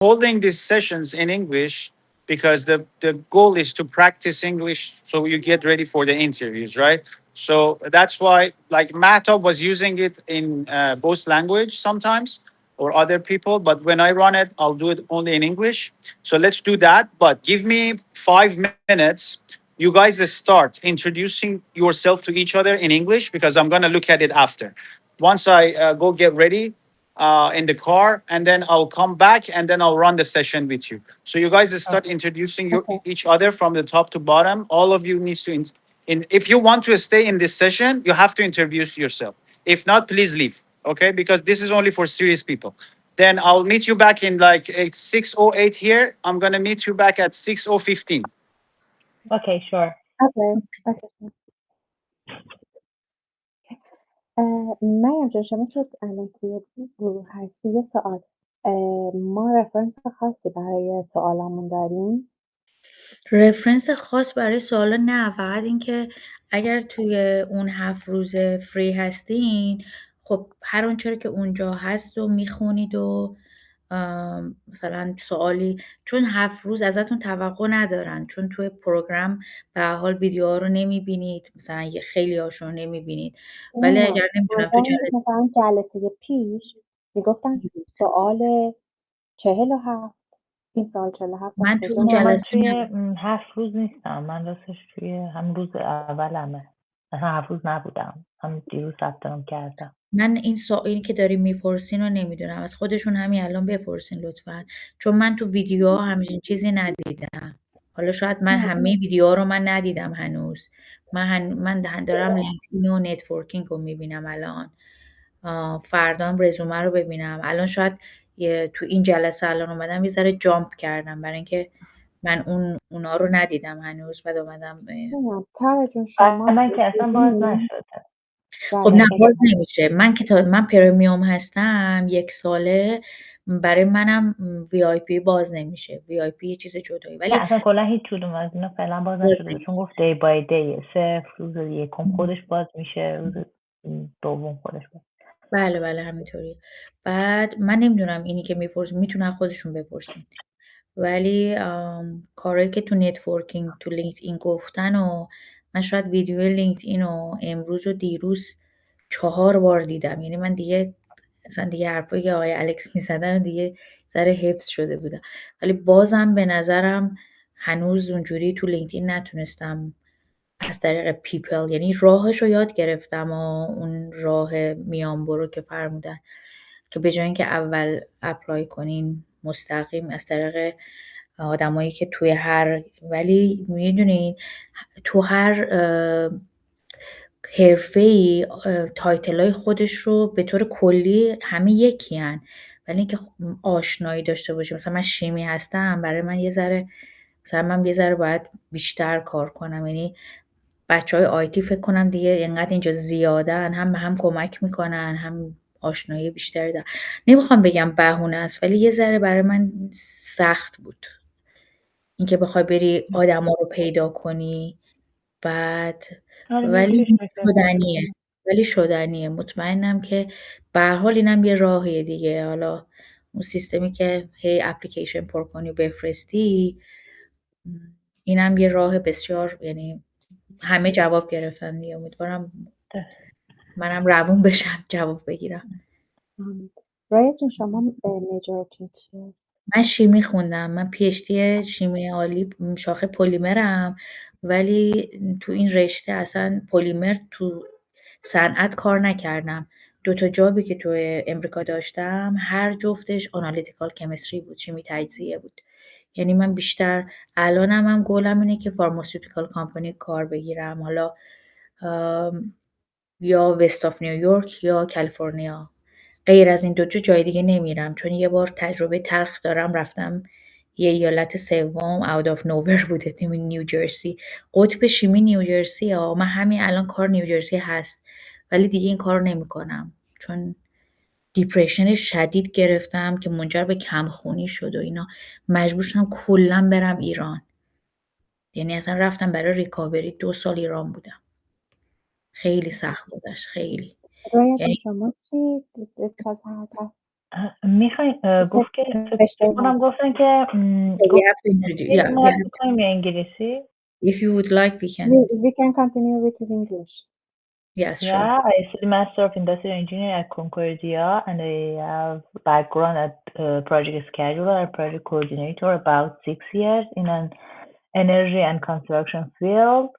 holding these sessions in English because the goal is to practice English so you get ready for the interviews, right? So that's why, like, Mahtab was using it in both language sometimes or other people, but when I run it, I'll do it only in English. So let's do that. But give me 5 minutes. You guys start introducing yourself to each other in English because I'm gonna look at it after. Once I go get ready, in the car, and then I'll come back and then I'll run the session with you. So you guys start introducing Okay. each other from the top to bottom. All of you needs to if you want to stay in this session, you have to introduce yourself. If not, please leave. Okay, because this is only for serious people. Then I'll meet you back in like 6:08 here. I'm gonna meet you back at 6:15. Okay, sure. Okay. Okay. مریم جان، شما که الان توی گروه هستی یه سوال، ما رفرنس خاصی برای سوالامون داریم؟ رفرنس خاص برای سوالا نه، فقط این که اگر توی اون 7 روز فری هستین، خب هر آنچه رو که اونجا هست و میخونید و مثلا سوالی، چون 7 روز ازتون توقع ندارن، چون توی پروگرام به هر حال ویدیوها رو نمیبینید، مثلا یه خیلی هاشون رو نمیبینید، ولی نه، اگر نمیدونم تو منظورم اینه که جلسه مثلا جلسه پیش میگفتن سوال 47، این سوال 47 از من تو کجا اون نه، من اومد؟ جلسه توی 7 روز نیستم. من راستش توی هم روز اولمه. مثلا 7 روز نبودم. هم دیروز ثبت نام کردم. من این سوالی که داریم میپرسین رو نمیدونم، از خودشون همین الان بپرسین لطفا، چون من تو ویدیوها همچین چیزی ندیدم. حالا شاید من همه ویدیوها رو من ندیدم هنوز. من دارم لینکدین و نتورکینگ رو میبینم الان. فردا هم رزومه رو ببینم. الان شاید تو این جلسه الان اومدم یه ذره جامپ کردم برای اینکه من اونا رو ندیدم هنوز، بعد اومدم. نمیدونم تارا جون، برای شما من که اصلا باز نشده. خب نه، جلسه باز نمیشه. من که من پرمیوم هستم 1 ساله، برای منم وی آی پی باز نمیشه. وی آی پی یه چیز جدایی، ولی نه، اصلا کلا هیچ کدوم از اینا فعلا باز باز نشده، چون نمیشه. گفت دی بای دی، صرف روز یکم خودش باز میشه، روز دوم خودش باز. بله بله همینطوریه. بعد من نمیدونم اینی که میپرسین میتونن خودشون بپرسین، ولی کارهایی که تو نتورکینگ تو لینکدین گفتن و من شاید ویدیو لینکدین رو امروز و دیروز 4 بار دیدم. یعنی من دیگه مثلا دیگه حرفایی که آقای الکس میزدن دیگه ذره حفظ شده بودم، ولی بازم به نظرم هنوز اونجوری تو لینکدین نتونستم از طریق پیپل، یعنی راهش رو یاد گرفتم و اون راه میان برو که فرمودن که به جای اینکه اول اپلای کنین مستقیم از طریق آدمایی که توی هر، ولی میدونین تو هر حرفه‌ای تایتلای خودش رو به طور کلی همه یکی‌ان، ولی اینکه آشنایی داشته باشیم. مثلا من شیمی هستم، برای من یه ذره، مثلا من یه ذره باید بیشتر کار کنم. یعنی بچهای آیتی فکر کنم دیگه اینقدر اینجا زیادن، هم به هم کمک میکنن، هم آشنایی بیشتری دارن. نمیخوام بگم بهونه است، ولی یه ذره برای من سخت بود اینکه بخوای بری آدما رو پیدا کنی. بعد آره، ولی میتونی شرکت شدنیه، کنی. ولی شدنیه. مطمئنم که به هر حال اینم یه راهیه دیگه. حالا اون سیستمی که هی اپلیکیشن پر کنی و بفرستی، اینم یه راه بسیار، یعنی همه جواب گرفتن دیگه. امیدوارم منم روون بشم جواب بگیرم. رایت جون، شما میجرتون چیه؟ من شیمی خوندم. من پی اچ دی شیمی عالی شاخه پلیمرم، ولی تو این رشته اصلا پلیمر تو صنعت کار نکردم. 2 تا جابی که تو امریکا داشتم هر جفتش آنالیتیکال کمیستری بود، شیمی تجزیه بود. یعنی من بیشتر الانم هم گولم اینه که فارماسیوتیکال کامپانی کار بگیرم، حالا یا وست آف نیویورک یا کالیفرنیا. غیر از این 2 جا جای دیگه نمیرم، چون یه بار تجربه تلخ دارم. رفتم یه ایالت سوم out of nowhere بوده، نیوجرسی. قطب شیمی نیوجرسی ها. من همین الان کار نیوجرسی هست، ولی دیگه این کار نمیکنم، چون دیپریشن شدید گرفتم که منجر به کمخونی شد و اینا. مجبور شدم کلا برم ایران. یعنی اصلا رفتم برای ریکاوری 2 سال ایران بودم. خیلی سخت بودش، خیلی. رایت جون، یعنی شما چی تازه هست؟ میخواین چه گفت که رشته فکر کنم گفتن که So we have to گفتن introduce. که Yeah, we معرفی have to. کنیم یا انگلیسی. If you would like, we we, can. we can continue with the English. Yes, sure. Yeah, I study Master of Industrial Engineering at Concordia, and I have background at project scheduler and project coordinator about 6 years in an energy and construction field.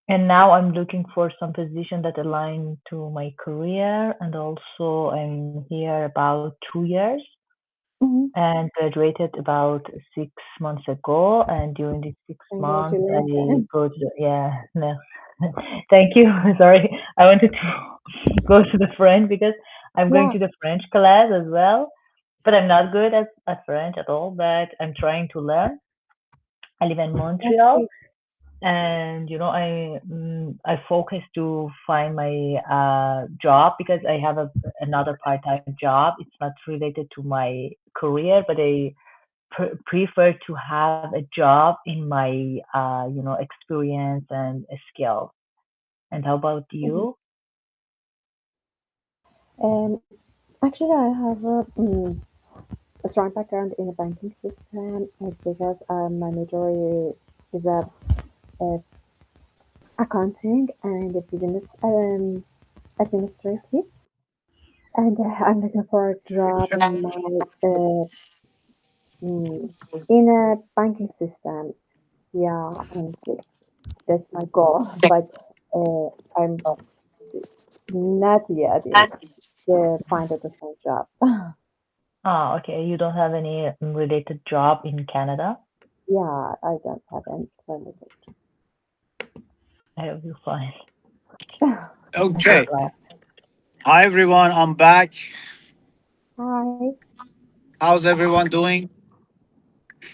And now I'm looking for some position that align to my career, and also I'm here about 2 years Mhm. and graduated about 6 months ago. And during these 6 months, I Congratulations. go to yeah, no, thank you. Sorry, I wanted to go to the French because I'm going Yeah, to the French class as well. But I'm not good at French at all. But I'm trying to learn. I live in that's Montreal, great. and I focus to find my job because I have another part-time job. It's not related to my career, but I prefer to have a job in my experience and skill. And how about Mhm. you? Um, Actually, I have a strong background in the banking system because my major is a accounting and a business administrative, and I'm looking for a job in my mm, in a banking system. Yeah, and that's my goal. But I'm not yet find the same job. Ah, okay. You don't have any related job in Canada? Yeah, I don't have any limited. I hope you find. I'm so Okay. glad. Hi everyone, I'm back. Hi. How's everyone doing?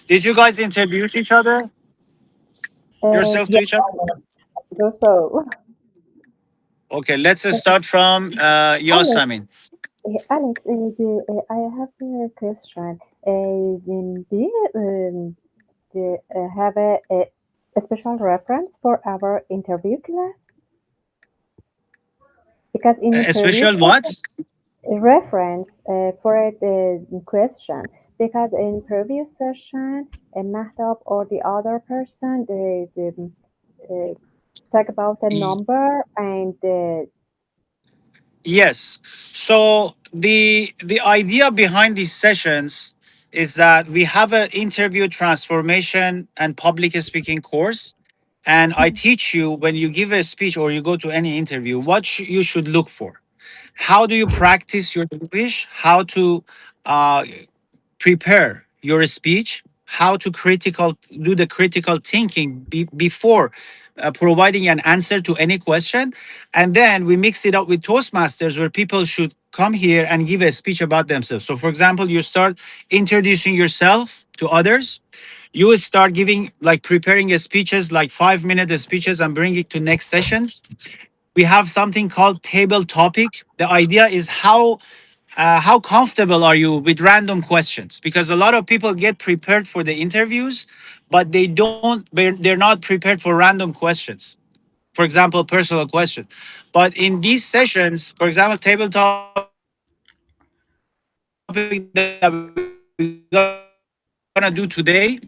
Did you guys introduce each other, yourself Yeah. to each other? So, Okay, let's start from Alex, Yasamin. Alex, I have a question. Do you have a special reference for our interview class? Because in the A special previous what? reference for the question, because in previous session, Mahtab or the other person, they talk about the Y- number and Yes. So the idea behind these sessions is that we have an interview transformation and public speaking course, and I teach you when you give a speech or you go to any interview what you should look for. How do you practice your English? How to uh, prepare your speech, how to critical do the critical thinking before providing an answer to any question, and then we mix it up with Toastmasters where people should come here and give a speech about themselves. So, for example, you start introducing yourself to others. You will start giving like preparing a speeches like 5 minute speeches and bring it to next sessions. We have something called table topic. The idea is how comfortable are you with random questions? Because a lot of people get prepared for the interviews, but they're not prepared for random questions. For example, personal question. But in these sessions, for example, table topic that we're gonna do today,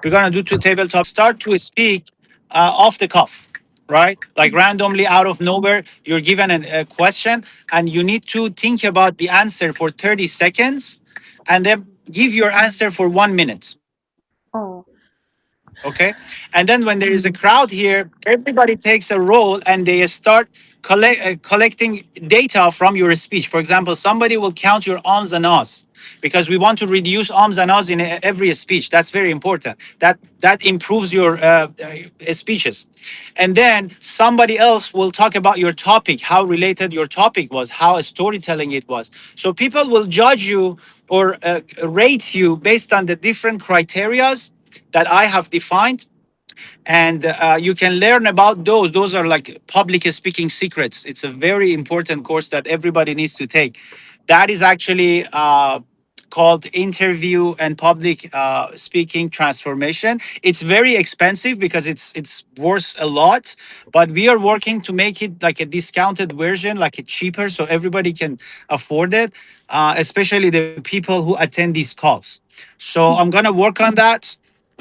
we're gonna do to table topic start to speak off the cuff, right? Like randomly out of nowhere, you're given a question and you need to think about the answer for 30 seconds and then give your answer for 1 minute. Okay. And then when there is a crowd here, everybody takes oh, a role and they start collecting data from your speech. For example, somebody will count your ons and ahs because we want to reduce ons and ahs in every speech. That's very important. That improves your speeches. And then somebody else will talk about your topic, how related your topic was, how storytelling it was. So people will judge you or rate you based on the different criterias that I have defined, and you can learn about those are like public speaking secrets. It's a very important course that everybody needs to take. That is actually called interview and public speaking transformation. It's very expensive because it's worth a lot, but we are working to make it like a discounted version, like a cheaper, so everybody can afford it. especially the people who attend these calls. So I'm gonna work on that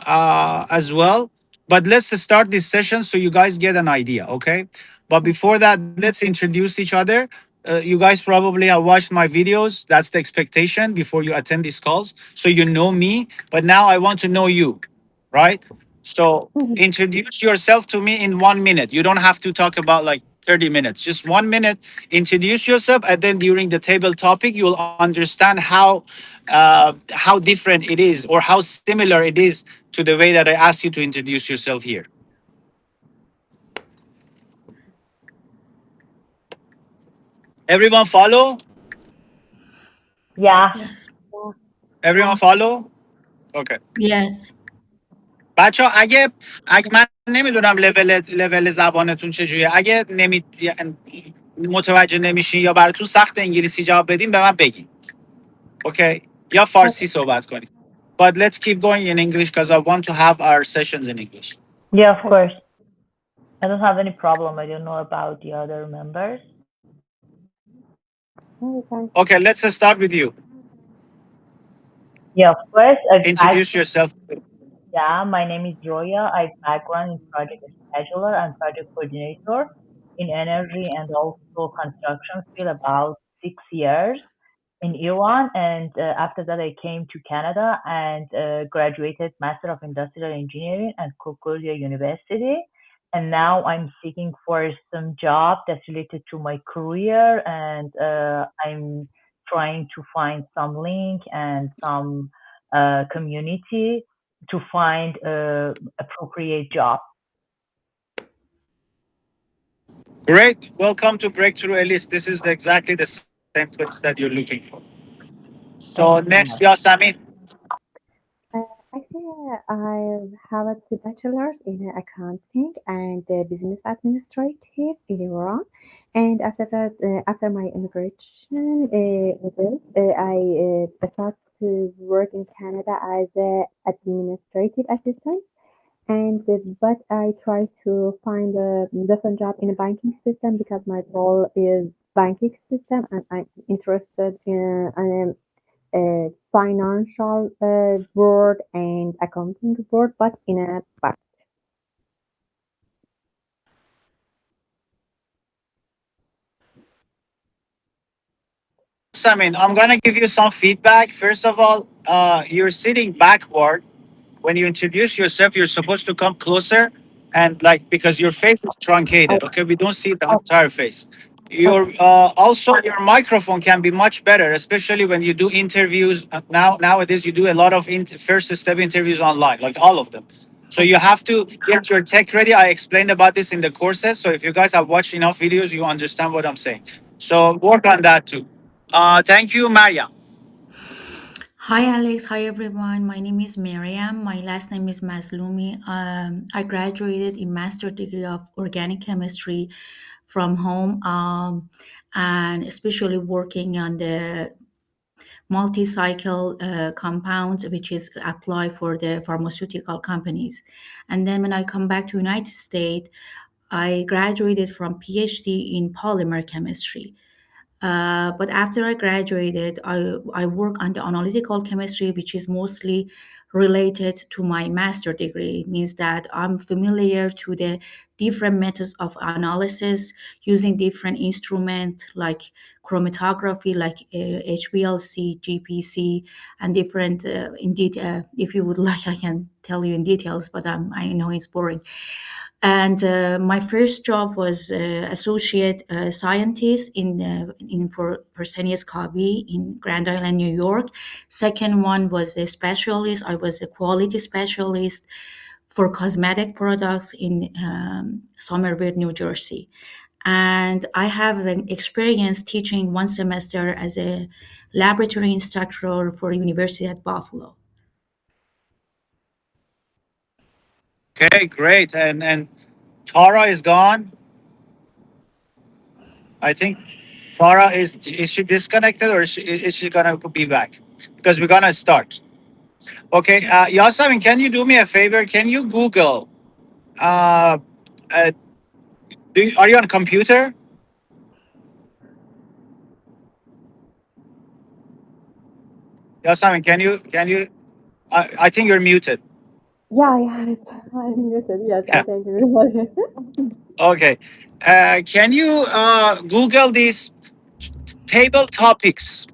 as well. But let's start this session so you guys get an idea, okay? But before that, let's introduce each other. You guys probably have watched my videos. That's the expectation before you attend these calls. So you know me, but now I want to know you, right? So Mhm. introduce yourself to me in 1 minute. You don't have to talk about like 30 minutes, just 1 minute. Introduce yourself, and then during the table topic, you will understand how different it is or how similar it is to the way that I asked you to introduce yourself here. Everyone follow? Yeah. Yes. Yeah. Everyone follow? Okay. Yes. بچه اگه من نمیدونم لول زبانتون چجوریه، اگه متوجه نمیشین یا براتون سخت انگلیسی جواب بدیم به من بگین. اوکی یا Okay. فارسی صحبت کنید. But let's keep going in English because I want to have our sessions in English. Yeah, of Okay. course. I don't have any problem. I don't know about the other members. Okay. Fine. Okay, let's start with you. Yeah, of course. Introduce yourself. Yeah, my name is Roya. I background in project scheduler and project coordinator in energy and also construction field about 6 years in Iran, and after that I came to Canada and graduated Master of Industrial Engineering at Concordia University. And now I'm seeking for some job that's related to my career, and I'm trying to find some link and some community to find appropriate job. Great. Welcome to Breakthrough Elise. This is exactly the same place that you're looking for. So Thank you next, so much. Yasamin. Uh, Actually, I have a two bachelors in accounting and business administrative in Iran. And after that, after my immigration, I started to work in Canada as a administrative assistant. And but I try to find a different job in a banking system because my role is banking system, and I'm interested in financial board and accounting board, but in a bank. Yasamin, I'm gonna give you some feedback. First of all, you're sitting backward. When you introduce yourself, you're supposed to come closer and like because your face is Oh, truncated. Okay, we don't see the oh, entire face. Your okay, also your microphone can be much better, especially when you do interviews. Nowadays, you do a lot of first step interviews online, like all of them. So you okay, have to get your tech ready. I explained about this in the courses. So if you guys have watched enough videos, you understand what I'm saying. So work on that too. Thank you, Maria. Hi, Alex. Hi, everyone. My name is Miriam. My last name is Mazlumi. I graduated in master degree of organic chemistry from home, and especially working on the multi-cycle compounds, which is applied for the pharmaceutical companies. And then when I come back to United States, I graduated from PhD in polymer chemistry. But after I graduated, I work on the analytical chemistry, which is mostly related to my master degree. It means that I'm familiar to the different methods of analysis using different instruments like chromatography, like HPLC, GPC, and different. Indeed, if you would like, I can tell you in details, but I know it's boring. And my first job was associate scientist in for Fresenius Kabi in Grand Island, New York. Second one was a specialist. I was a quality specialist for cosmetic products in Somerville, New Jersey. And I have an experience teaching 1 semester as a laboratory instructor for University at Buffalo. Okay, great. And Tara is gone. I think Farah is she disconnected or is she gonna be back? Because we're gonna start. Okay, Yasamin, can you do me a favor? Can you Google? Uh, uh, are you on a computer? Yasamin, can you? I think you're muted. Yeah, yeah, I'm muted. Yes, I Yeah. can hear you. Okay. Can you Google these table topics?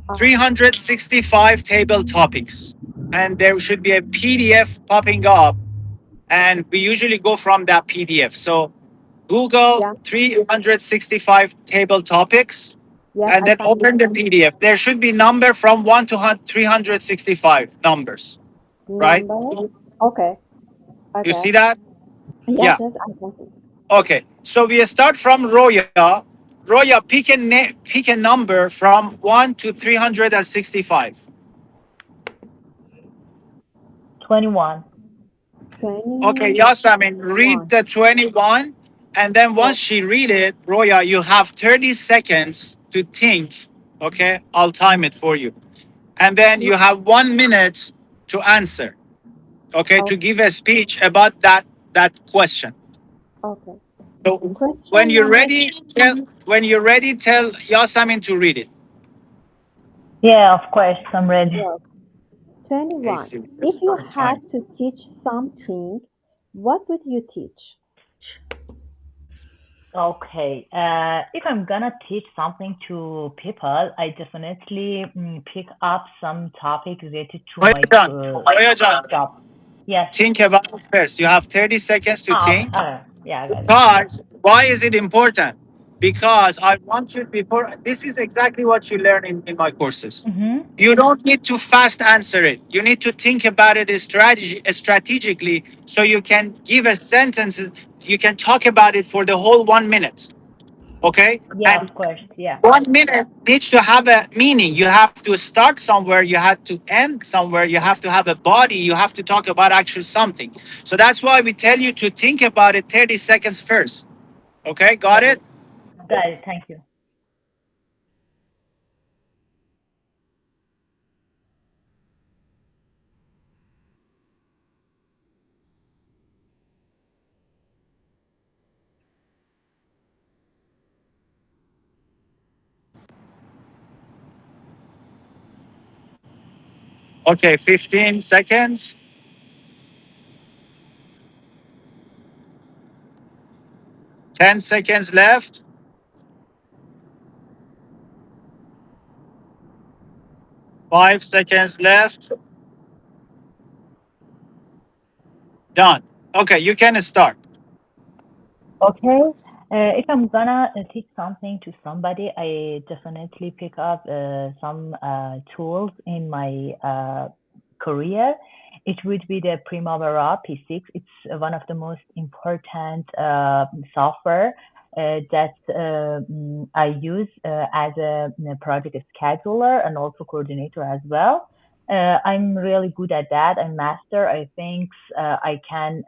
uh, 365 table topics, and there should be a PDF popping up, and we usually go from that PDF. So Google yeah, 365 table topics, yes, and I then found it. open the PDF. There should be number from 1 to 365 numbers, right? Number. Okay, You okay. see that? Yes, Yeah. yes, I can see. Okay. So we start from Roya. Roya, pick a number from 1 to 365. 21. Okay, 21. Yasamin, read the 21. And then once Yes, she read it, Roya, you have 30 seconds to think. Okay, I'll time it for you. And then yes, you have 1 minute to answer. Okay, to okay, give a speech about that question. okay. So when Question you're number. ready, tell Yasamin to read it. Yeah, of course, I'm ready. Yes, Okay, 21. so we If you start had time. to teach something, what would you teach? Okay, if I'm gonna teach something to people, I definitely pick up some topic related to my Roya John, job. Yes. think about it first. You have 30 seconds to Ah, think. okay. Yeah, I got it. Because why is it important? Because I want you before this is exactly what you learn in my courses. Mm-hmm. You don't need to fast answer it. You need to think about it strategically so you can give a sentence. You can talk about it for the whole 1 minute. Okay? Yeah, And of course. Yeah. 1 minute needs to have a meaning. You have to start somewhere, you have to end somewhere, you have to have a body, you have to talk about actually something. So that's why we tell you to think about it 30 seconds first. Okay, got Got it? it. Got it. Thank you. Okay, 15 seconds, 10 seconds left, 5 seconds left, done. Okay, you can start. Okay. If I'm gonna teach something to somebody, I definitely pick up some tools in my career. It would be the Primavera P6. It's one of the most important software that I use as a project scheduler and also coordinator as well. I'm really good at that. I'm master. I think I can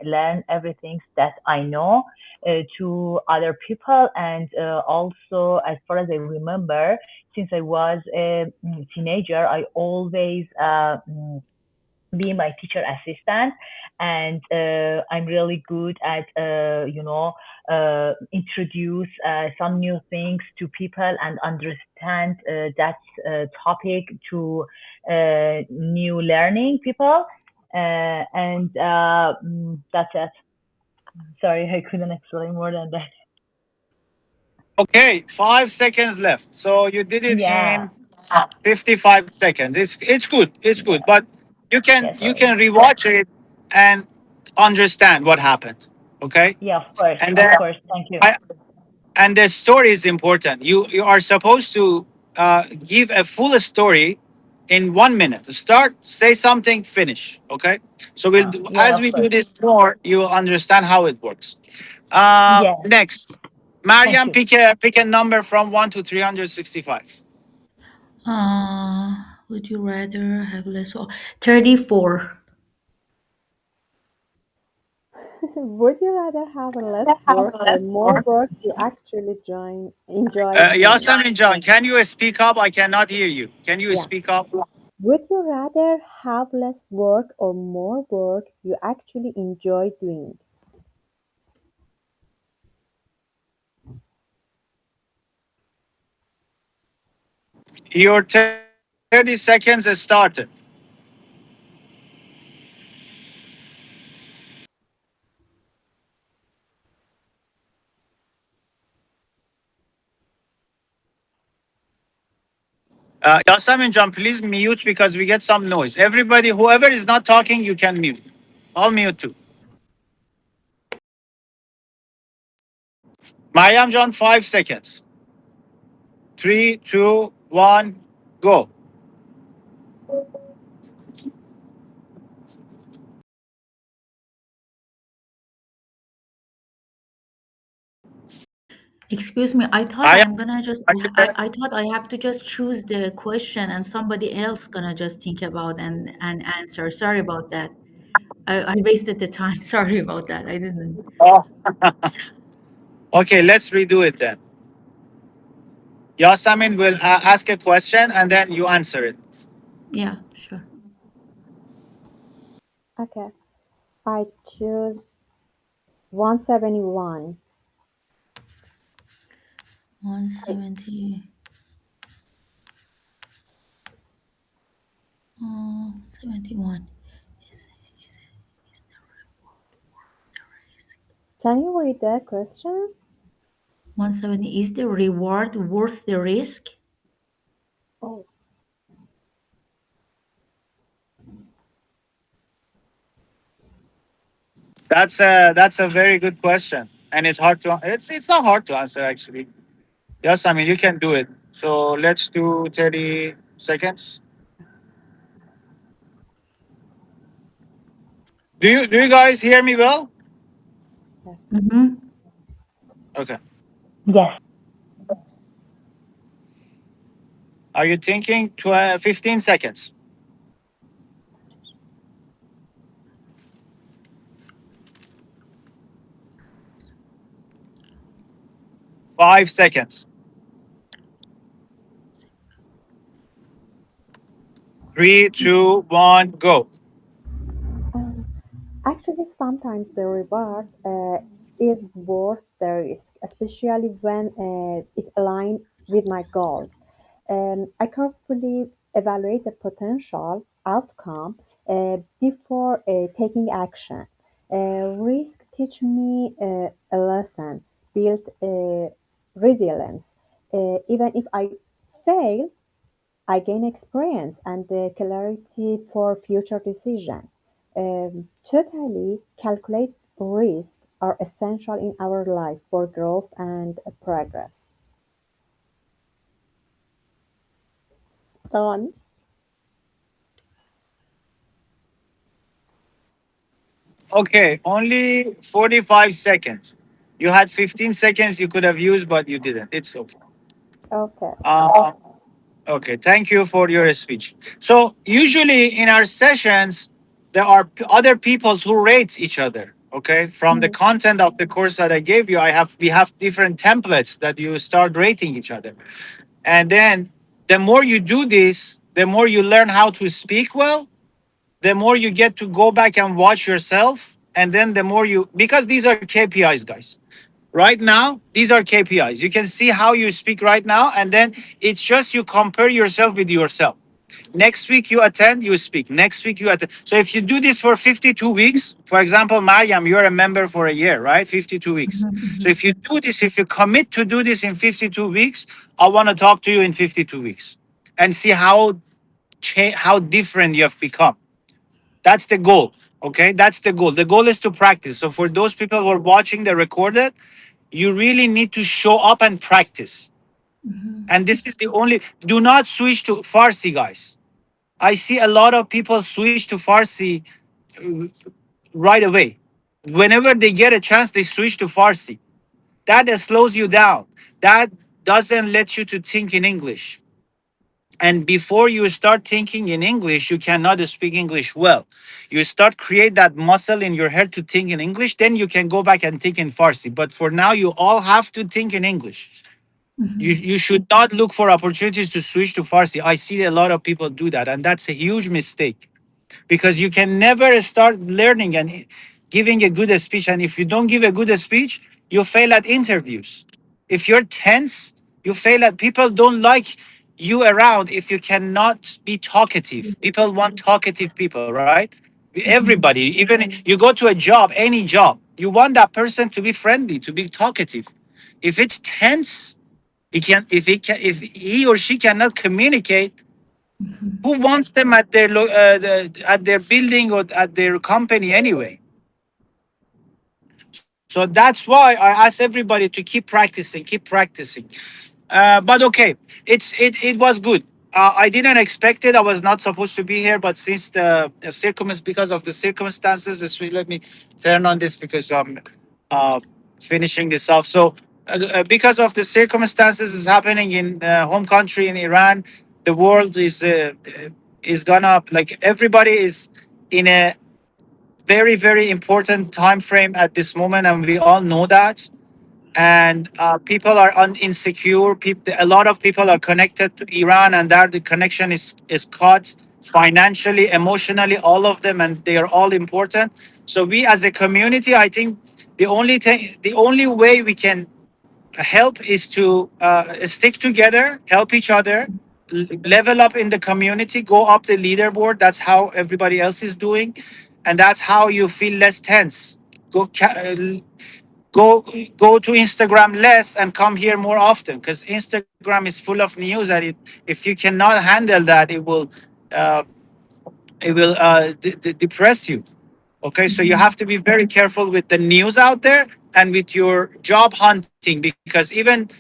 learn everything that I know to other people. And also, as far as I remember, since I was a teenager, I always be my teacher assistant, and I'm really good at introduce some new things to people and understand that topic to new learning people, and that's it. Sorry, I couldn't explain more than that. Okay, 5 seconds left. So you did it Yeah, in 55 seconds. It's good. It's good. yeah, But you can yeah. you Sorry. can rewatch it and understand what happened. Okay? Yeah, of course, And of then course. Thank you. I, and the story is important. You are supposed to give a full story in 1 minute. Start, say something, finish. Okay. So Yeah, as of we do course. this more, you will understand how it works. Yeah, Next, thank Mariam, you. pick a number from 1 to 365. Would you rather have less or 34? Would you rather have less work or more work you actually enjoy doing? Yasamin John, can you speak up? I cannot hear you. Can you Yes. speak up? Would you rather have less work or more work you actually enjoy doing? Your turn. 30 seconds has started. Yasamin John, please mute because we get some noise. Everybody, whoever is not talking, you can mute. I'll mute too. Mariam John, 5 seconds. Three, two, one, go. Excuse me, I thought Mariam, I'm gonna just are you there? I thought I have to just choose the question and somebody else gonna just think about and answer. Sorry about that. I wasted the time. Sorry about that. I didn't. Oh, okay, let's redo it then. Yasamin will ask a question and then you answer it. Yeah, sure. Okay. I choose 171. 170, 71. Can you read the question? 170. Is the reward worth the risk? Oh, That's a very good question, and it's hard to it's not hard to answer actually. Yes, I mean you can do it. So let's do 30 seconds. Do you guys hear me well? yes. Mm-hmm. Okay. Yes. Are you thinking 15 seconds? 5 seconds. Three, two, one, go. Um, Actually, sometimes the reward is worth the risk, especially when it aligns with my goals. I carefully evaluate the potential outcome before taking action. Risk teach me a lesson, build resilience. Even if I fail, I gain experience and clarity for future decision. Totally calculate risk are essential in our life for growth and progress. On. Okay, only 45 seconds. You had 15 seconds you could have used, but you didn't. It's okay. Okay. Uh, okay, thank you for your speech. So, usually in our sessions, there are other people who rate each other. Okay, from the Mm, content of the course that I gave you, we have different templates that you start rating each other. And then the more you do this, the more you learn how to speak well, the more you get to go back and watch yourself. And then the more you, because these are KPIs, guys. Right now, these are KPIs. You can see how you speak right now. And then it's just you compare yourself with yourself. Next week you attend, you speak. Next week you attend. So if you do this for 52 weeks, for example, Mariam, you're a member for a year, right? 52 weeks. So if you do this, if you commit to do this in 52 weeks, I want to talk to you in 52 weeks and see how different you have become. That's the goal. Okay, that's the goal. The goal is to practice. So for those people who are watching the recorded, you really need to show up and practice. Mm-hmm. And this is the only. Do not switch to Farsi, guys. I see a lot of people switch to Farsi right away. Whenever they get a chance, they switch to Farsi. That slows you down. That doesn't let you to think in English. And before you start thinking in English, you cannot speak English well. You start create that muscle in your head to think in English, then you can go back and think in Farsi. But for now, you all have to think in English. You should not look for opportunities to switch to Farsi. I see a lot of people do that, and that's a huge mistake because you can never start learning and giving a good speech. And if you don't give a good speech, you fail at interviews. If you're tense, you fail at people don't like you around if you cannot be talkative. People want talkative people, right? Everybody, even you go to a job, any job, you want that person to be friendly, to be talkative. If it's tense, if he or she cannot communicate, who wants them at their at their building or at their company anyway? So that's why I ask everybody to keep practicing, keep practicing. But okay, it was good. I didn't expect it. I was not supposed to be here, but since because of the circumstances, let me turn on this because I'm uh, finishing this off. So because of the circumstances is happening in home country in Iran, the world is gonna, like, everybody is in a very important time frame at this moment, and we all know that. And people are insecure. A lot of people are connected to Iran, and that the connection is cut financially, emotionally, all of them, and they are all important. So we, as a community, I think the only way we can help is to stick together, help each other, level up in the community, go up the leaderboard. That's how everybody else is doing, and that's how you feel less tense. Go go go to Instagram less and come here more often, because Instagram is full of news, and if you cannot handle that, uh, it will depress you. Okay, so you have to be very careful with the news out there and with your job hunting, because even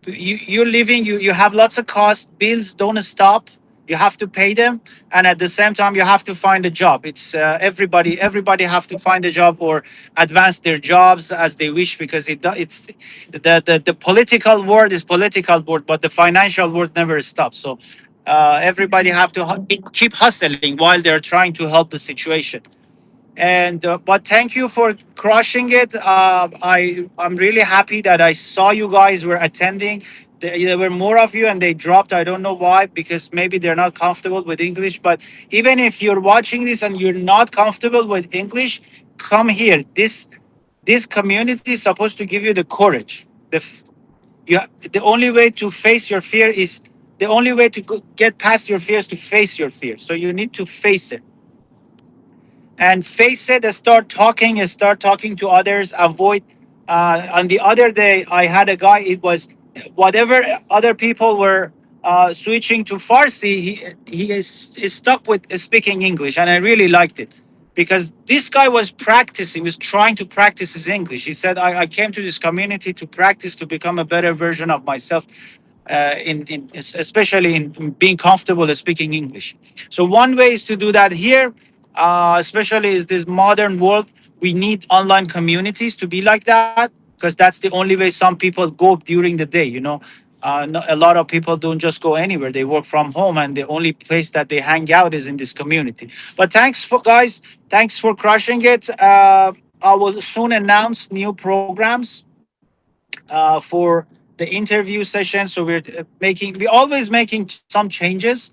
you're living, you have lots of costs, bills don't stop, you have to pay them, and at the same time you have to find a job. It's everybody have to find a job or advance their jobs as they wish, because it's the political world is political world, but the financial world never stops. So everybody have to keep hustling while they're trying to help the situation. And but thank you for crushing it. I'm really happy that I saw you guys were attending. There were more of you, and they dropped. I don't know why, because maybe they're not comfortable with English. But even if you're watching this and you're not comfortable with English, come here. This community is supposed to give you the courage. You, the only way to face your fear is the only way to get past your fears, to face your fear. So you need to face it and face it, and start talking to others, avoid on the other day I had a guy, it was whatever other people were switching to Farsi, is stuck with speaking English, and I really liked it, because this guy was practicing, was trying to practice his English. He said, I came to this community to practice, to become a better version of myself, in especially in being comfortable speaking English. So one way is to do that here, especially is this modern world. We need online communities to be like that, because that's the only way some people go during the day. A lot of people don't just go anywhere. They work from home, and the only place that they hang out is in this community. But thanks for guys. Thanks for crushing it. I will soon announce new programs for the interview session. So we always making some changes,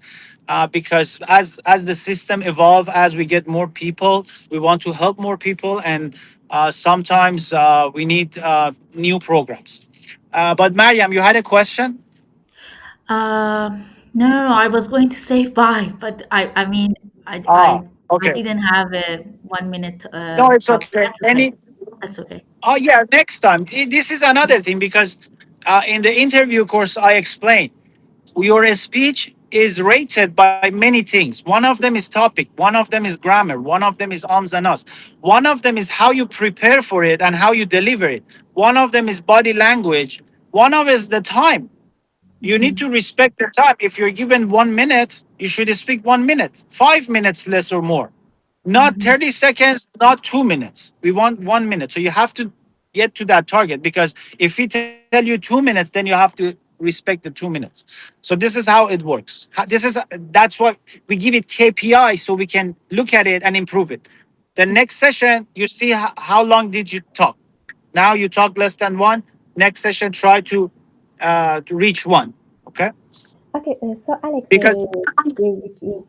because as the system evolve, as we get more people, we want to help more people, and sometimes we need new programs. But Mariam, you had a question. Uh, no. I was going to say bye, but I mean, I, Ah, I, I okay. didn't have a 1 minute No, it's talk. okay. That's okay. That's okay. Oh yeah, next time. This is another thing, because in the interview course I explained your speech is rated by many things. One of them is topic, one of them is grammar, one of them is ons and us, one of them is how you prepare for it and how you deliver it, one of them is body language, one of is the time. You need to respect the time. If you're given 1 minute, you should speak 1 minute, 5 minutes less or more. Not 30 seconds, not 2 minutes. We want 1 minute. So you have to get to that target, because if we tell you 2 minutes, then you have to respect the 2 minutes. So this is how it works. That's why we give it KPI, so we can look at it and improve it. The next session, you see how long did you talk. Now you talk less than one. Next session, try to reach one. Okay, Okay, so Alex, because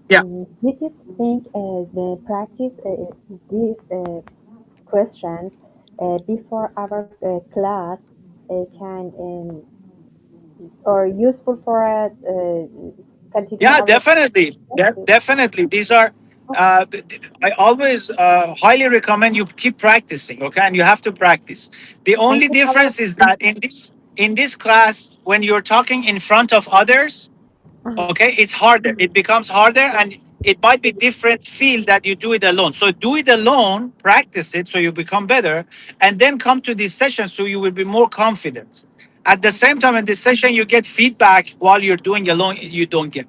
yeah. did you think the practice these questions before our class can or useful for continue Yeah, our definitely. Yeah, process? definitely. These are. I always highly recommend you keep practicing. Okay, and you have to practice. The And only to cover. difference is that in this class, when you're talking in front of others, Uh-huh. okay, it's harder. It becomes harder, and it might be different feel that you do it alone. So do it alone, practice it, so you become better, and then come to this session, so you will be more confident. At the same time, in this session, you get feedback while you're doing alone. You don't get.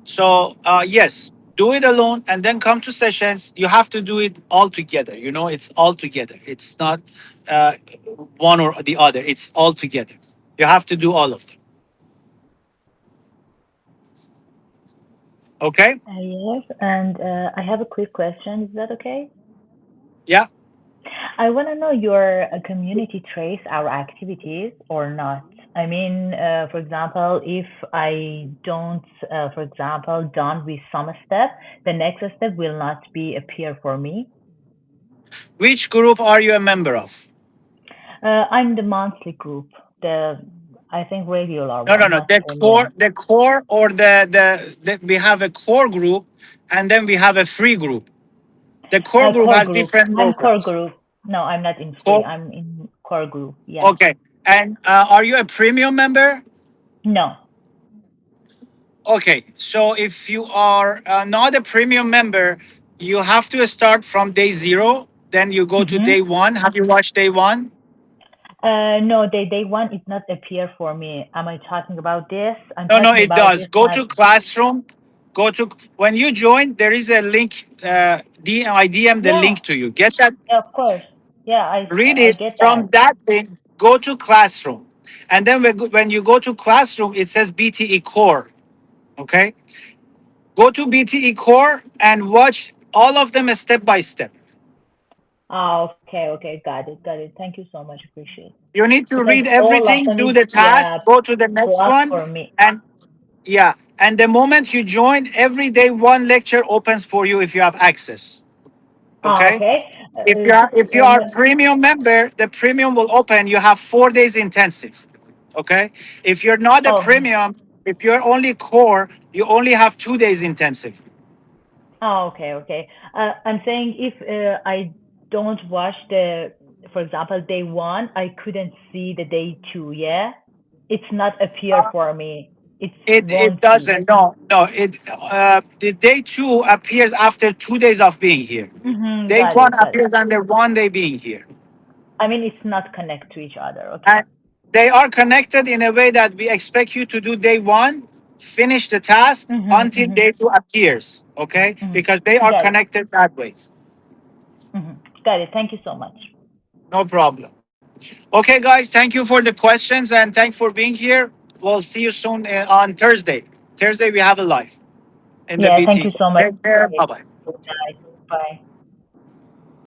So yes, do it alone, and then come to sessions. You have to do it all together. It's all together. It's not uh, one or the other. It's all together. You have to do all of them. Okay. Yes, and I have a quick question. Is that okay? Yeah. I want to know your community trace our activities or not. I mean, for example, if I don't, for example, done with some step, the next step will not be appear for me. Which group are you a member of? I'm the monthly group, the I think regular No, no, one, no. not The core, premium. the core, or the we have a core group, and then we have a free group. The core group Core has group. different I'm core logos. group. No, I'm not in free. Core. I'm in core group. Yeah. Okay. And are you a premium member? No. Okay. So if you are not a premium member, you have to start from day zero. Then you go to Mm-hmm. day one. Have you watched day one? No, day one is not appear for me. Am I talking about this? I'm No, no, talking it about does. this Go not. to classroom. Go to when you join. There is a link. I DM the Yeah, link to you. Get that. yeah, of course. Yeah, Read I it get that. from that link. Go to classroom, and then when you go to classroom, it says BTE Core. Okay. Go to BTE Core and watch all of them step by step. Ah, okay, okay, got it. Thank you so much. Appreciate it. You need to Because read all of everything, them do is the yeah task, go to the next blocked one, for me. and yeah. And the moment you join, every day one lecture opens for you if you have access. Ah, Okay. okay. If you are premium member, the premium will open. You have 4 days intensive. Okay. If you're not a Oh, premium, if you're only core, you only have 2 days intensive. oh, okay, okay. I'm saying if I don't watch for example, day one, I couldn't see the day two. Yeah, it's not appear for me. It It won't be. doesn't. No, no. The day two appears after 2 days of being here. Mm-hmm, Day got one it, got it. appears under one day being here. I mean, it's not connect to each other. Okay. And they are connected in a way that we expect you to do day one, finish the task Mm-hmm, until mm-hmm, day two appears. Okay, because they mm-hmm. are Got it. connected that way. Mm-hmm. Got it. Thank you so much. No problem. Okay, guys, thank you for the questions and thanks for being here. We'll see you soon on Thursday. Thursday, we have a live in the Yeah, thank you BT. so much. Take care. Bye bye. Good night. Bye.